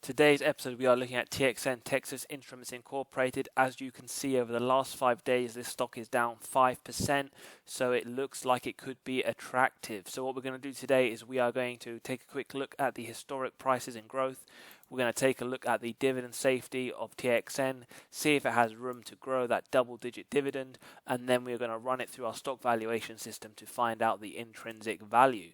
Today's episode we are looking at TXN, Texas Instruments Incorporated. As you can see, over the last 5 days this stock is down 5%, so it looks like it could be attractive. So what we're going to do today is we are going to take a quick look at the historic prices and growth. We're going to take a look at the dividend safety of TXN, see if it has room to grow that double-digit dividend, and then we're going to run it through our stock valuation system to find out the intrinsic value.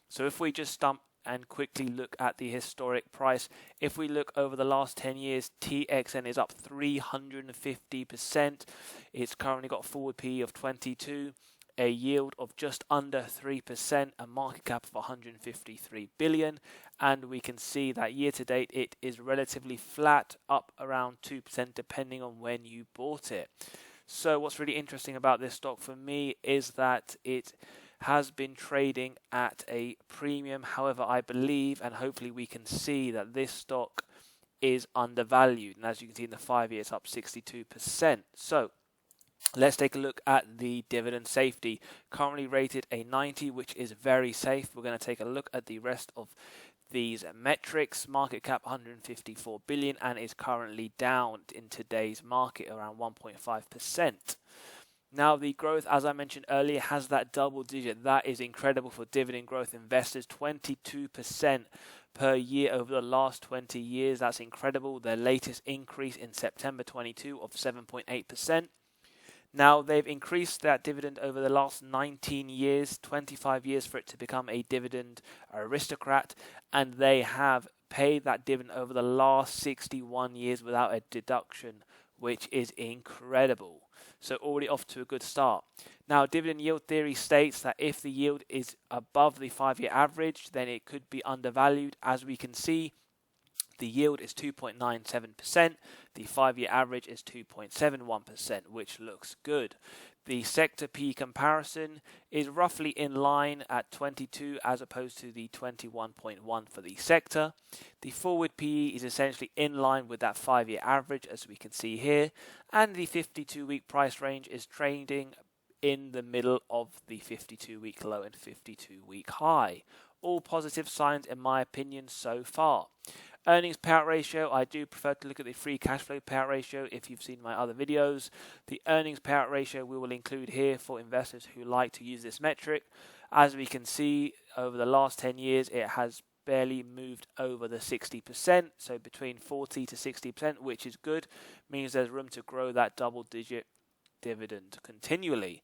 So if we just stump and quickly look at the historic price, if we look over the last 10 years, TXN is up 350%. It's currently got a forward PE of 22, a yield of just under 3%, a market cap of 153 billion, and we can see that year to date it is relatively flat, up around 2% depending on when you bought it. So what's really interesting about this stock for me is that it has been trading at a premium. However, I believe and hopefully we can see that this stock is undervalued, and as you can see in the 5 years, up 62%. So let's take a look at the dividend safety, currently rated a 90, which is very safe. We're going to take a look at the rest of these metrics. Market cap 154 billion and is currently down in today's market around 1.5%. Now the growth, as I mentioned earlier, has that double digit. That is incredible for dividend growth investors, 22% per year over the last 20 years. That's incredible. Their latest increase in September 22 of 7.8%. Now they've increased that dividend over the last 19 years, 25 years for it to become a dividend aristocrat, and they have paid that dividend over the last 61 years without a deduction, which is incredible. So already off to a good start. Now, dividend yield theory states that if the yield is above the 5-year average, then it could be undervalued. As we can see, the yield is 2.97%. The 5-year average is 2.71%, which looks good. The sector P comparison is roughly in line at 22 as opposed to the 21.1 for the sector. The forward PE is essentially in line with that 5-year average, as we can see here, and the 52-week price range is trading in the middle of the 52-week low and 52-week high. All positive signs in my opinion so far. Earnings payout ratio, I do prefer to look at the free cash flow payout ratio if you've seen my other videos. The earnings payout ratio we will include here for investors who like to use this metric. As we can see, over the last 10 years it has barely moved over the 60%, so between 40 to 60%, which is good, means there's room to grow that double-digit dividend continually.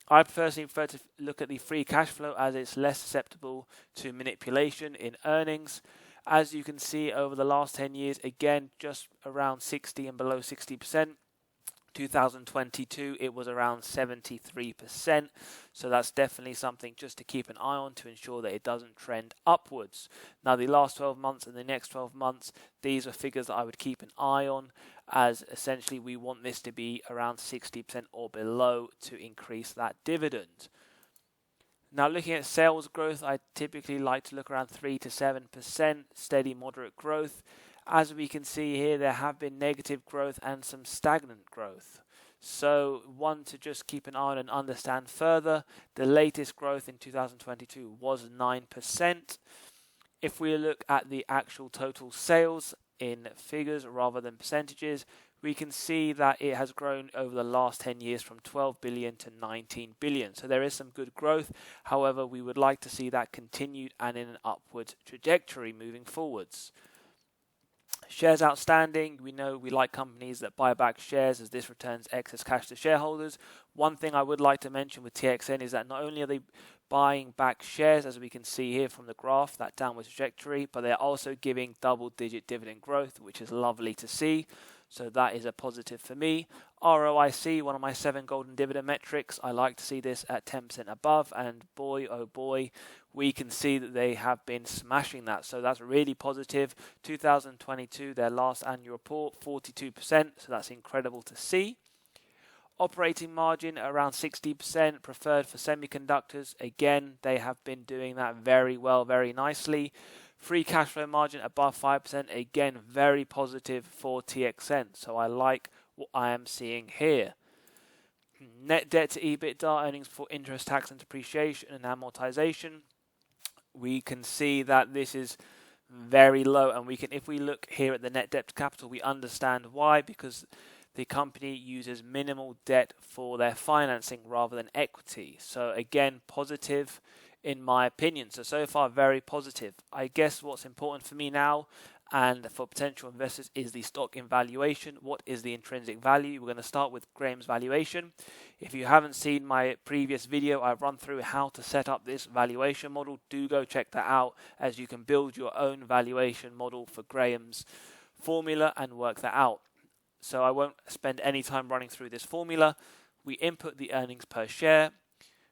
I personally prefer to look at the free cash flow as it's less susceptible to manipulation in earnings. As you can see, over the last 10 years, again, just around 60 and below 60%. 2022, it was around 73%. So that's definitely something just to keep an eye on to ensure that it doesn't trend upwards. Now, the last 12 months and the next 12 months, these are figures that I would keep an eye on, as essentially we want this to be around 60% or below to increase that dividend. Now, looking at sales growth, I typically like to look around 3 to 7%, steady moderate growth. As we can see here, there have been negative growth and some stagnant growth. So one to just keep an eye on and understand further. The latest growth in 2022 was 9%. If we look at the actual total sales in figures rather than percentages, we can see that it has grown over the last 10 years from 12 billion to 19 billion. So there is some good growth. However, we would like to see that continued and in an upward trajectory moving forwards. Shares outstanding, we know we like companies that buy back shares as this returns excess cash to shareholders. One thing I would like to mention with TXN is that not only are they buying back shares, as we can see here from the graph, that downward trajectory, but they're also giving double-digit dividend growth, which is lovely to see. So that is a positive for me. ROIC, one of my 7 golden dividend metrics, I like to see this at 10% above, and boy, oh boy, we can see that they have been smashing that. So that's really positive. 2022, their last annual report, 42%, so that's incredible to see. Operating margin around 60%, preferred for semiconductors. Again, they have been doing that very well, very nicely. Free cash flow margin above 5%, again, very positive for TXN. So I like what I am seeing here. Net debt to EBITDA, earnings before interest, tax and depreciation and amortization. We can see that this is very low, and if we look here at the net debt to capital, we understand why, because the company uses minimal debt for their financing rather than equity. So again, positive in my opinion. So far very positive. I guess what's important for me now and for potential investors is the stock in valuation. What is the intrinsic value? We're going to start with Graham's valuation. If you haven't seen my previous video, I've run through how to set up this valuation model. Do go check that out, as you can build your own valuation model for Graham's formula and work that out. So I won't spend any time running through this formula. We input the earnings per share.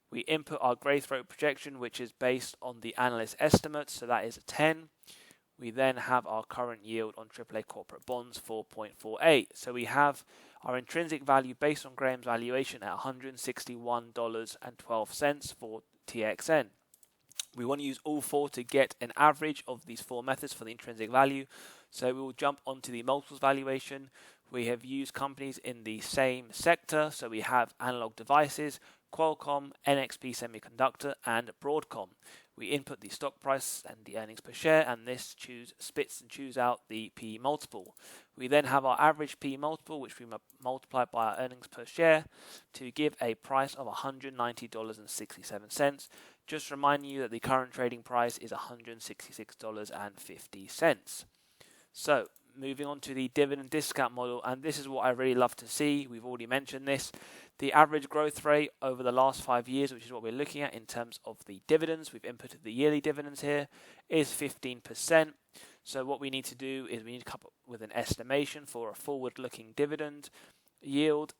We input our growth rate projection, which is based on the analyst estimates, so that is a 10. We then have our current yield on AAA corporate bonds, 4.48. So we have our intrinsic value based on Graham's valuation at $161.12 for TXN. We want to use all four to get an average of these four methods for the intrinsic value. So we will jump onto the multiples valuation. We have used companies in the same sector. So we have Analog Devices, Qualcomm, NXP Semiconductor, and Broadcom. We input the stock price and the earnings per share, and this spits and chews out the PE multiple. We then have our average PE multiple, which we multiply by our earnings per share to give a price of $190.67. Just reminding you that the current trading price is $166.50. So, moving on to the dividend discount model, and this is what I really love to see. We've already mentioned this. The average growth rate over the last 5 years, which is what we're looking at in terms of the dividends, we've inputted the yearly dividends here, is 15%. So what we need to do is we need to come up with an estimation for a forward-looking dividend yield,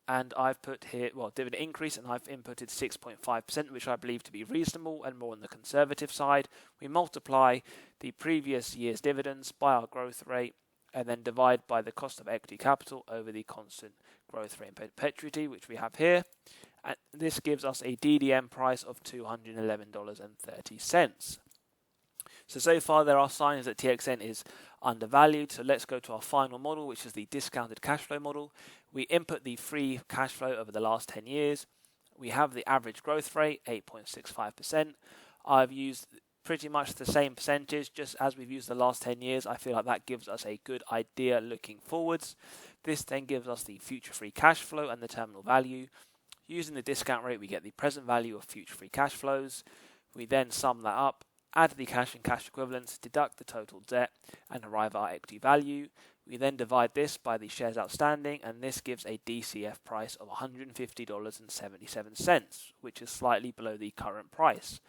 and I've put here, dividend increase, and I've inputted 6.5%, which I believe to be reasonable and more on the conservative side. We multiply the previous year's dividends by our growth rate, and then divide by the cost of equity capital over the constant growth rate in perpetuity, which we have here. And this gives us a DDM price of $211.30. So far there are signs that TXN is undervalued. So let's go to our final model, which is the discounted cash flow model. We input the free cash flow over the last 10 years. We have the average growth rate, 8.65%. I've used pretty much the same percentage, just as we've used the last 10 years. I feel like that gives us a good idea looking forwards. This then gives us the future free cash flow and the terminal value. Using the discount rate, we get the present value of future free cash flows. We then sum that up, add the cash and cash equivalents, deduct the total debt, and arrive at our equity value. We then divide this by the shares outstanding, and this gives a DCF price of $150.77, which is slightly below the current price.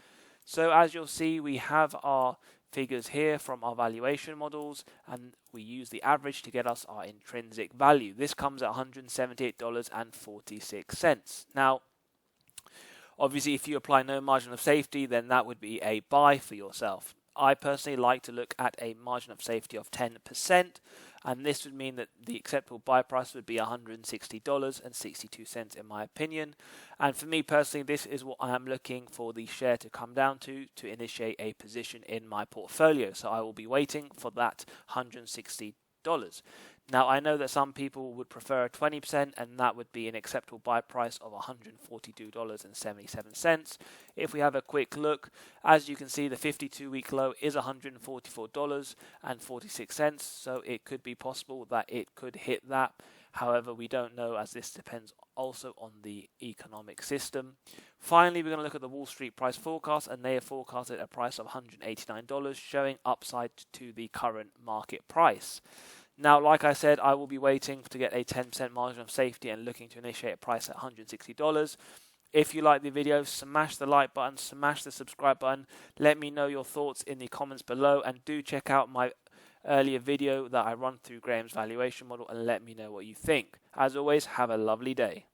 So as you'll see, we have our figures here from our valuation models, and we use the average to get us our intrinsic value. This comes at $178.46. Now, obviously, if you apply no margin of safety, then that would be a buy for yourself. I personally like to look at a margin of safety of 10%, and this would mean that the acceptable buy price would be $160.62 in my opinion. And for me personally, this is what I am looking for the share to come down to initiate a position in my portfolio. So I will be waiting for that $160. Now, I know that some people would prefer 20%, and that would be an acceptable buy price of $142.77. If we have a quick look, as you can see, the 52-week low is $144.46, so it could be possible that it could hit that. However, we don't know, as this depends also on the economic system. Finally, we're going to look at the Wall Street price forecast, and they have forecasted a price of $189, showing upside to the current market price. Now, like I said, I will be waiting to get a 10% margin of safety and looking to initiate a price at $160. If you like the video, smash the like button, smash the subscribe button. Let me know your thoughts in the comments below, and do check out my earlier video that I run through Graham's valuation model and let me know what you think. As always, have a lovely day.